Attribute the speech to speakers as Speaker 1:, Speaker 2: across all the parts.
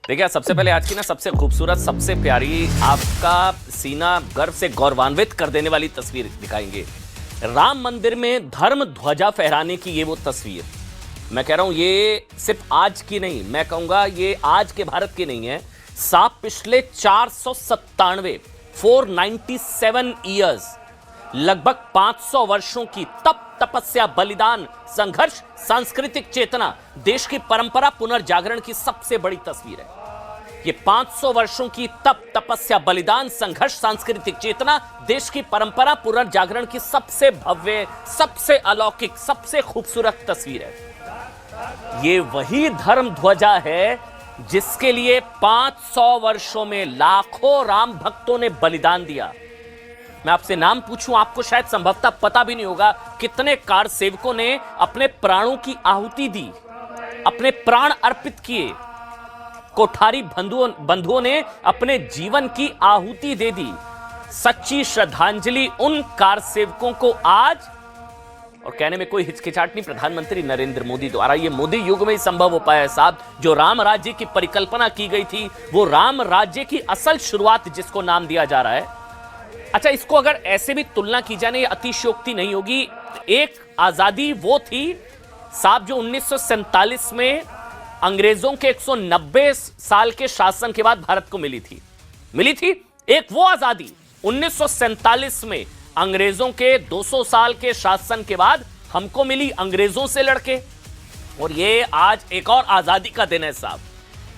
Speaker 1: देखिए, सबसे पहले आज की ना सबसे खूबसूरत, सबसे प्यारी, आपका सीना गर्व से गौरवान्वित कर देने वाली तस्वीर दिखाएंगे। राम मंदिर में धर्म ध्वजा फहराने की ये वो तस्वीर, मैं कह रहा हूं ये सिर्फ आज की नहीं, मैं कहूंगा ये आज के भारत की नहीं है, साफ पिछले 497 ईयर्स, लगभग 500 वर्षों की तप, तपस्या, बलिदान, संघर्ष, सांस्कृतिक चेतना, देश की परंपरा पुनर्जागरण की सबसे बड़ी तस्वीर है। ये 500 वर्षों की तप, तपस्या, बलिदान, संघर्ष, सांस्कृतिक चेतना, देश की परंपरा पुनर्जागरण की सबसे भव्य, सबसे अलौकिक, सबसे खूबसूरत तस्वीर है। ये वही धर्म ध्वजा है जिसके लिए 500 वर्षों में लाखों राम भक्तों ने बलिदान दिया। मैं आपसे नाम पूछूं, आपको शायद संभवतः पता भी नहीं होगा कितने कार सेवकों ने अपने प्राणों की आहुति दी, अपने प्राण अर्पित किए। कोठारी बंधुओं ने अपने जीवन की आहुति दे दी। सच्ची श्रद्धांजलि उन कार सेवकों को आज, और कहने में कोई हिचकिचाहट नहीं, प्रधानमंत्री नरेंद्र मोदी द्वारा ये मोदी युग में ही संभव हो पाया है साहब। जो राम राज्य की परिकल्पना की गई थी, वो राम राज्य की असल शुरुआत जिसको नाम दिया जा रहा है। अच्छा, इसको अगर ऐसे भी तुलना की जाए, ये अतिशयोक्ति नहीं होगी। एक आजादी वो थी साहब जो 1947 में अंग्रेजों के 190 साल के शासन के बाद भारत को मिली थी। एक वो आजादी 1947 में अंग्रेजों के 200 साल के शासन के बाद हमको मिली, अंग्रेजों से लड़के। और ये आज एक और आजादी का दिन है साहब।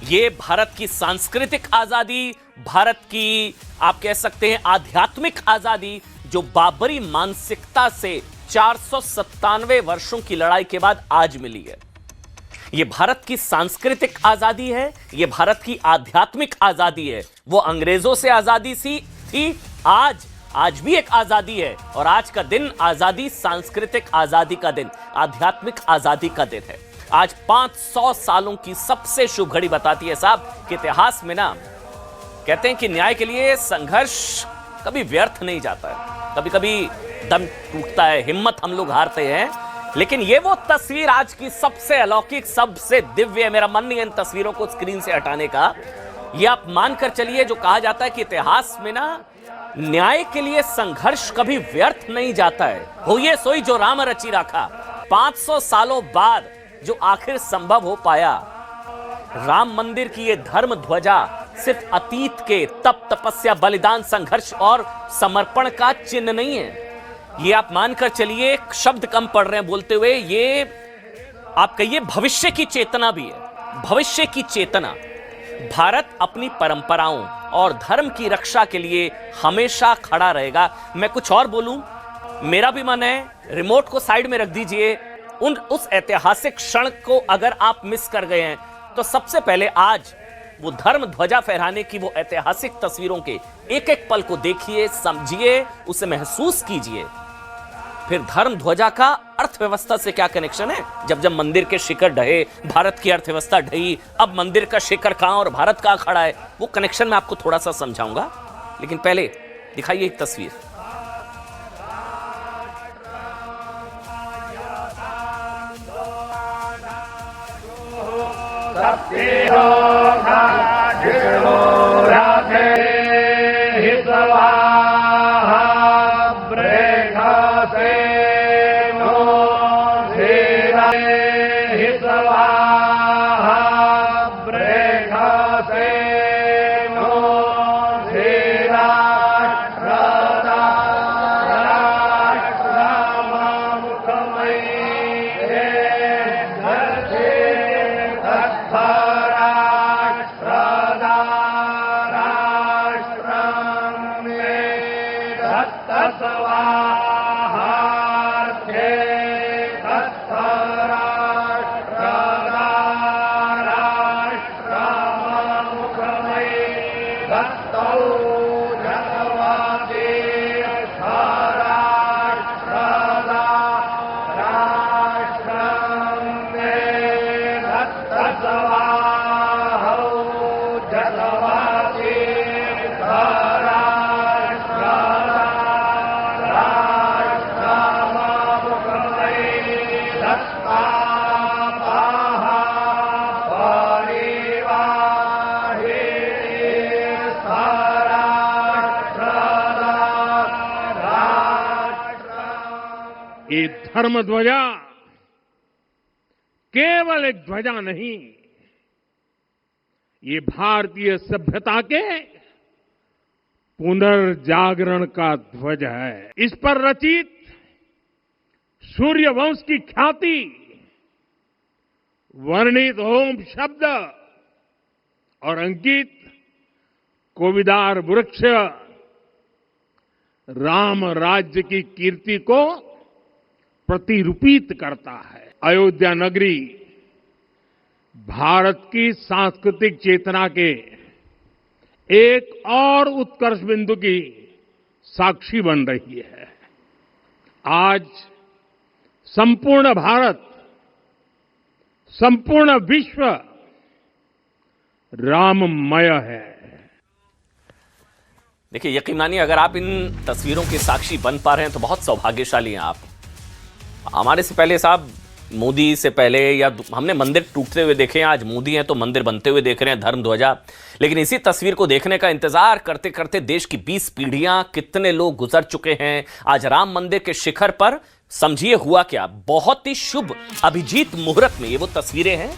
Speaker 1: ये भारत की सांस्कृतिक आजादी, भारत की आप कह सकते हैं आध्यात्मिक आजादी, जो बाबरी मानसिकता से 497 वर्षों की लड़ाई के बाद आज मिली है। ये भारत की सांस्कृतिक आजादी है, ये भारत की आध्यात्मिक आजादी है। वो अंग्रेजों से आजादी थी, आज भी एक आजादी है। और आज का दिन आजादी, सांस्कृतिक आजादी का दिन, आध्यात्मिक आजादी का दिन है। आज 500 सालों की सबसे शुभ घड़ी बताती है साहब कि इतिहास में ना कहते हैं कि न्याय के लिए संघर्ष कभी व्यर्थ नहीं जाता है, कभी कभी दम टूटता है, हिम्मत हम लोग हारते हैं। लेकिन ये वो तस्वीर आज की सबसे अलौकिक, सबसे दिव्य, मेरा मन नहीं है इन तस्वीरों को स्क्रीन से हटाने का। ये आप मानकर चलिए, जो कहा जाता है कि इतिहास में ना न्याय के लिए संघर्ष कभी व्यर्थ नहीं जाता है। हो ये सोई जो राम रची राखा, 500 सालों बाद जो आखिर संभव हो पाया। राम मंदिर की ये धर्म ध्वजा सिर्फ अतीत के तप, तपस्या, बलिदान, संघर्ष और समर्पण का चिन्ह नहीं है। ये आप मानकर चलिए, शब्द कम पड़ रहे हैं बोलते हुए, ये आप कहिए भविष्य की चेतना भी है। भविष्य की चेतना। भारत अपनी परंपराओं और धर्म की रक्षा के लिए हमेशा खड़ा रहेगा। मैं कुछ और बोलूं, मेरा भी मन है, रिमोट को साइड में रख दीजिए। उस ऐतिहासिक क्षण को अगर आप मिस कर गए हैं तो सबसे पहले आज वो धर्म ध्वजा फहराने की वो ऐतिहासिक तस्वीरों के एक एक पल को देखिए, समझिए, उसे महसूस कीजिए। फिर धर्म ध्वजा का अर्थव्यवस्था से क्या कनेक्शन है। जब मंदिर के शिखर ढहे, भारत की अर्थव्यवस्था ढही, अब मंदिर का शिखर कहां और भारत कहां खड़ा है, वो कनेक्शन मैं आपको थोड़ा सा समझाऊंगा। लेकिन पहले दिखाइए एक तस्वीर।
Speaker 2: ये धर्म ध्वजा केवल एक ध्वजा नहीं, ये भारतीय सभ्यता के पुनर्जागरण का ध्वज है। इस पर रचित सूर्य वंश की ख्याति, वर्णित ओम शब्द और अंकित कोविदार वृक्ष राम राज्य की कीर्ति को प्रतिरूपित करता है। अयोध्या नगरी भारत की सांस्कृतिक चेतना के एक और उत्कर्ष बिंदु की साक्षी बन रही है। आज संपूर्ण भारत, संपूर्ण विश्व राममय है।
Speaker 1: देखिए, यकीन मानिए, अगर आप इन तस्वीरों के साक्षी बन पा रहे हैं तो बहुत सौभाग्यशाली हैं आप। हमारे से पहले साहब, मोदी से पहले, या हमने मंदिर टूटते हुए देखे हैं, आज मोदी हैं तो मंदिर बनते हुए देख रहे हैं, धर्म ध्वजा। लेकिन इसी तस्वीर को देखने का इंतजार करते करते देश की 20 पीढ़ियां, कितने लोग गुजर चुके हैं। आज राम मंदिर के शिखर पर समझिए हुआ क्या, बहुत ही शुभ अभिजीत मुहूर्त में ये वो तस्वीरें हैं।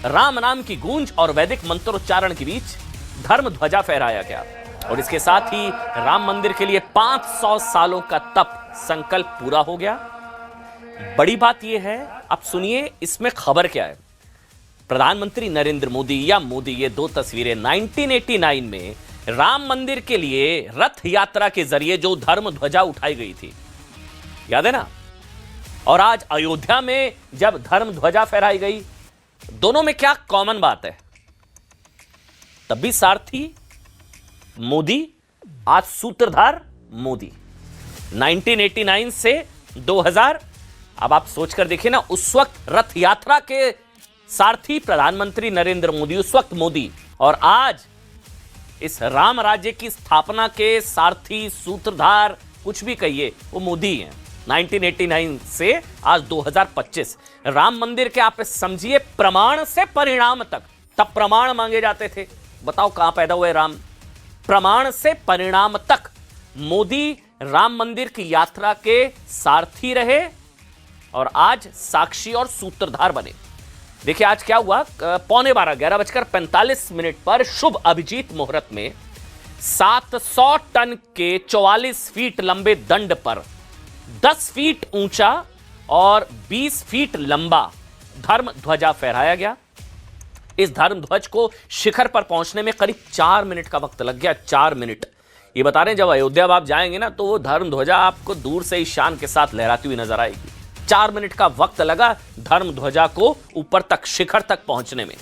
Speaker 1: राम नाम की गूंज और वैदिक मंत्रोच्चारण के बीच धर्म ध्वजा फहराया गया और इसके साथ ही राम मंदिर के लिए 500 सालों का तप संकल्प पूरा हो गया। बड़ी बात यह है, अब सुनिए इसमें खबर क्या है। प्रधानमंत्री नरेंद्र मोदी या मोदी, ये दो तस्वीरें 1989 में राम मंदिर के लिए रथ यात्रा के जरिए जो धर्म ध्वजा उठाई गई थी, याद है ना? और आज अयोध्या में जब धर्म ध्वजा फहराई गई, दोनों में क्या कॉमन बात है? तब भी सारथी मोदी, आज सूत्रधार मोदी। 1989 से 2000, अब आप सोचकर देखिए ना, उस वक्त रथ यात्रा के सारथी प्रधानमंत्री नरेंद्र मोदी, उस वक्त मोदी, और आज इस राम राज्य की स्थापना के सारथी, सूत्रधार, कुछ भी कहिए, वो मोदी हैं। 1989 से आज 2025, राम मंदिर के आप समझिए प्रमाण से परिणाम तक। तब प्रमाण मांगे जाते थे, बताओ कहां पैदा हुए राम? प्रमाण से परिणाम तक मोदी राम मंदिर की यात्रा के सारथी रहे और आज साक्षी और सूत्रधार बने। देखिए आज क्या हुआ, 11:15 11:45 पर शुभ अभिजीत मुहूर्त में 700 टन के 44 फीट लंबे दंड पर 10 फीट ऊंचा और 20 फीट लंबा धर्म ध्वजा फहराया गया। इस धर्म ध्वज को शिखर पर पहुंचने में करीब 4 मिनट का वक्त लग गया। 4 मिनट, ये बता रहे हैं, जब अयोध्या आप जाएंगे ना तो वो धर्म ध्वजा आपको दूर से ही शान के साथ लहराती हुई नजर आएगी। 4 मिनट का वक्त लगा धर्म ध्वजा को ऊपर तक, शिखर तक पहुंचने में।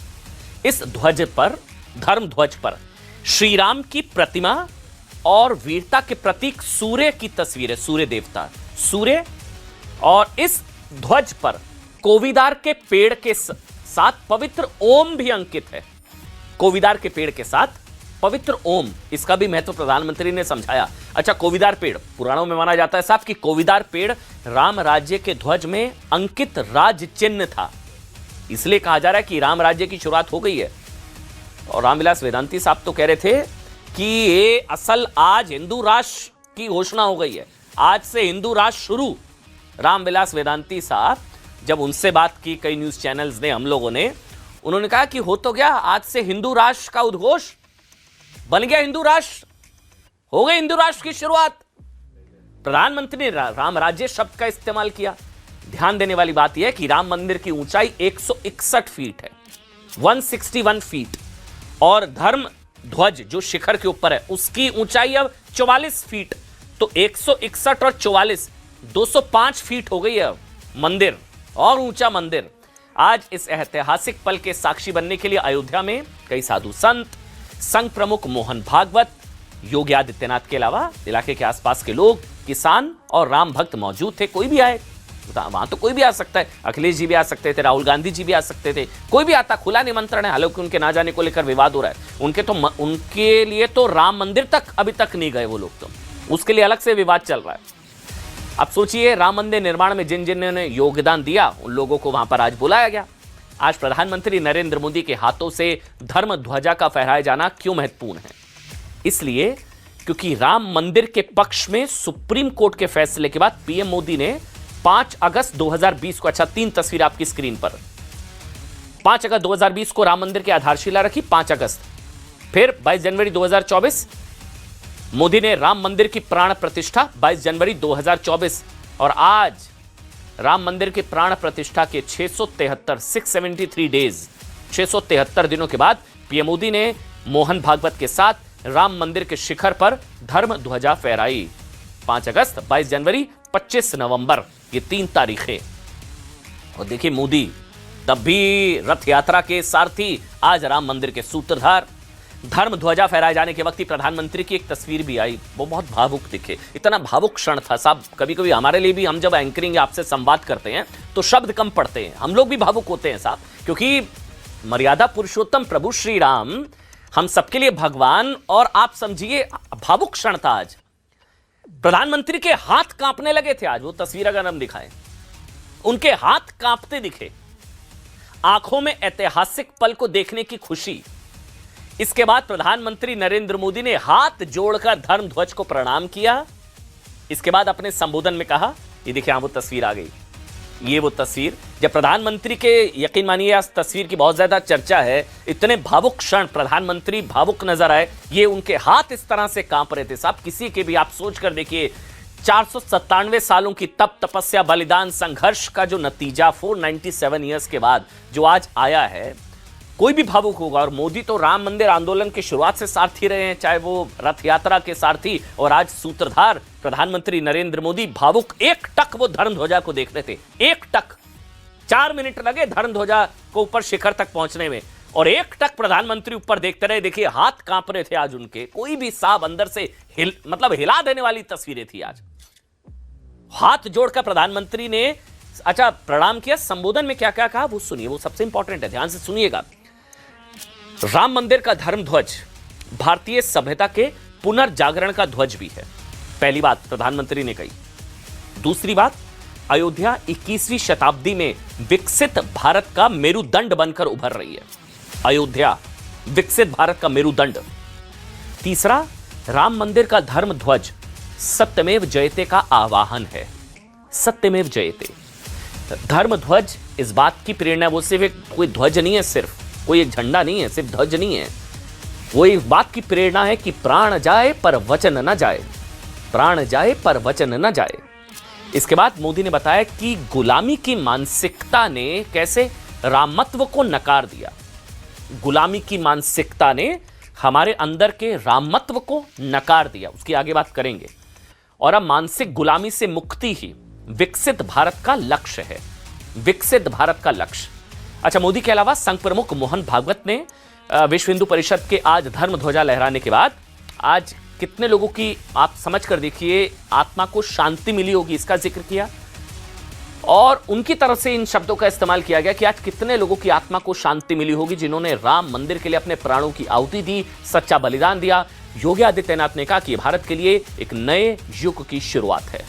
Speaker 1: इस ध्वज पर, धर्म ध्वज पर श्री राम की प्रतिमा और वीरता के प्रतीक सूर्य की तस्वीर है, सूर्य देवता सूर्य। और इस ध्वज पर कोविदार के पेड़ के साथ पवित्र ओम भी अंकित है। कोविदार के पेड़ के साथ पवित्र ओम, इसका भी महत्व प्रधानमंत्री ने समझाया। अच्छा, कोविदार पेड़, पुराणों में माना जाता है साहब कि कोविदार पेड़ राम राज्य के ध्वज में अंकित राज चिन्ह था, इसलिए कहा जा रहा है कि राम राज्य की शुरुआत हो गई है। और रामविलास वेदांती साहब तो कह रहे थे कि ये असल आज हिंदू राष्ट्र की घोषणा हो गई है, आज से हिंदू राष्ट्र शुरू। रामविलास वेदांती साहब, जब उनसे बात की कई न्यूज चैनल्स ने, हम लोगों ने, उन्होंने कहा कि हो तो गया, आज से हिंदू राष्ट्र का उद्घोष बन गया, हिंदू राष्ट्र हो गई, हिंदू राष्ट्र की शुरुआत। प्रधानमंत्री ने राम राज्य शब्द का इस्तेमाल किया। ध्यान देने वाली बात यह है कि राम मंदिर की ऊंचाई 161 फीट है, 161 फीट, और धर्म ध्वज जो शिखर के ऊपर है उसकी ऊंचाई अब 44 फीट। तो 161 और 44, 205 फीट हो गई है मंदिर, और ऊंचा मंदिर। आज इस ऐतिहासिक पल के साक्षी बनने के लिए अयोध्या में कई साधु संत, संघ प्रमुख मोहन भागवत, योगी आदित्यनाथ के अलावा इलाके के आसपास के लोग, किसान और राम भक्त मौजूद थे। कोई भी आए वहां, तो कोई भी आ सकता है। अखिलेश जी भी आ सकते थे, राहुल गांधी जी भी आ सकते थे, कोई भी आता, खुला निमंत्रण है। हालांकि उनके ना जाने को लेकर विवाद हो रहा है। उनके लिए तो राम मंदिर तक अभी तक नहीं गए वो लोग, तो उसके लिए अलग से विवाद चल रहा है। अब सोचिए, राम मंदिर निर्माण में जिन जिन ने योगदान दिया उन लोगों को वहां पर आज बुलाया गया। आज प्रधानमंत्री नरेंद्र मोदी के हाथों से धर्म ध्वजा का फहराया जाना क्यों महत्वपूर्ण है? इसलिए क्योंकि राम मंदिर के पक्ष में सुप्रीम कोर्ट के फैसले के बाद पीएम मोदी ने 5 अगस्त 2020 को, अच्छा 3 तस्वीर आपकी स्क्रीन पर। 5 अगस्त 2020 को राम मंदिर की आधारशिला रखी, 5 अगस्त। फिर 22 जनवरी 2024 मोदी ने राम मंदिर की प्राण प्रतिष्ठा, 22 जनवरी 2024। और आज राम मंदिर की प्राण प्रतिष्ठा के 673 डेज, 673 दिनों के बाद पीएम मोदी ने मोहन भागवत के साथ राम मंदिर के शिखर पर धर्म ध्वजा फहराई। 5 अगस्त, 22 जनवरी, 25 नवंबर, ये 3 तारीखें। और देखिए मोदी तब भी रथ यात्रा के सारथी, आज राम मंदिर के सूत्रधार। धर्म ध्वजा फहराए जाने के वक्त ही प्रधानमंत्री की एक तस्वीर भी आई, वो बहुत भावुक दिखे। इतना भावुक क्षण था साहब, कभी कभी हमारे लिए भी, हम जब एंकरिंग आपसे संवाद करते हैं तो शब्द कम पड़ते हैं, हम लोग भी भावुक होते हैं साहब, क्योंकि मर्यादा पुरुषोत्तम प्रभु श्री राम हम सबके लिए भगवान, और आप समझिए भावुक क्षण था आज। प्रधानमंत्री के हाथ कांपने लगे थे आज, वो तस्वीर अगर हम दिखाएं, उनके हाथ कांपते दिखे, आंखों में ऐतिहासिक पल को देखने की खुशी। इसके बाद प्रधानमंत्री नरेंद्र मोदी ने हाथ जोड़कर धर्म ध्वज को प्रणाम किया। इसके बाद अपने संबोधन में कहा, ये देखिए वो तस्वीर आ गई, ये वो तस्वीर जब प्रधानमंत्री के, यकीन मानिए इस तस्वीर की बहुत ज्यादा चर्चा है, इतने भावुक क्षण, प्रधानमंत्री भावुक नजर आए, ये उनके हाथ इस तरह से कांप रहे थे साहब, किसी के भी, आप सोच कर देखिए 497 सालों की तप तपस्या बलिदान संघर्ष का जो नतीजा 497 ईयर्स के बाद जो आज आया है, कोई भी भावुक होगा। और मोदी तो राम मंदिर आंदोलन की शुरुआत से सारथी रहे हैं, चाहे वो रथ यात्रा के सारथी, और आज सूत्रधार प्रधानमंत्री नरेंद्र मोदी भावुक। एक टक वो धर्म ध्वजा को देख रहे थे, एक टक, 4 मिनट लगे धर्म ध्वजा को ऊपर शिखर तक पहुंचने में, और एक टक प्रधानमंत्री ऊपर देखते रहे। देखिए हाथ कांप रहे थे आज उनके, कोई भी साहब अंदर से हिला देने वाली तस्वीरें थी आज। हाथ जोड़कर प्रधानमंत्री ने अच्छा प्रणाम किया। संबोधन में क्या क्या कहा वो सुनिए, वो सबसे इंपॉर्टेंट है, ध्यान से सुनिएगा। राम मंदिर का धर्म ध्वज भारतीय सभ्यता के पुनर्जागरण का ध्वज भी है, पहली बात प्रधानमंत्री ने कही। दूसरी बात, अयोध्या 21वीं शताब्दी में विकसित भारत का मेरुदंड बनकर उभर रही है, अयोध्या विकसित भारत का मेरुदंड। तीसरा, राम मंदिर का धर्म ध्वज सत्यमेव जयते का आवाहन है, सत्यमेव जयते। धर्म ध्वज इस बात की प्रेरणा, वो सिर्फ कोई ध्वज नहीं है, सिर्फ कोई एक झंडा नहीं है, सिर्फ ध्वज नहीं है, वो इस बात की प्रेरणा है कि प्राण जाए पर वचन न जाए, प्राण जाए पर वचन न जाए। इसके बाद मोदी ने बताया कि गुलामी की मानसिकता ने कैसे रामत्व को नकार दिया, गुलामी की मानसिकता ने हमारे अंदर के रामत्व को नकार दिया, उसकी आगे बात करेंगे। और अब मानसिक गुलामी से मुक्ति ही विकसित भारत का लक्ष्य है, विकसित भारत का लक्ष्य। अच्छा, मोदी के अलावा संघ प्रमुख मोहन भागवत ने विश्व हिंदू परिषद के आज धर्म ध्वजा लहराने के बाद आज कितने लोगों की, आप समझ कर देखिए, आत्मा को शांति मिली होगी, इसका जिक्र किया। और उनकी तरफ से इन शब्दों का इस्तेमाल किया गया कि आज कितने लोगों की आत्मा को शांति मिली होगी जिन्होंने राम मंदिर के लिए अपने प्राणों की आहुति दी, सच्चा बलिदान दिया। योगी आदित्यनाथ ने कहा कि भारत के लिए एक नए युग की शुरुआत है।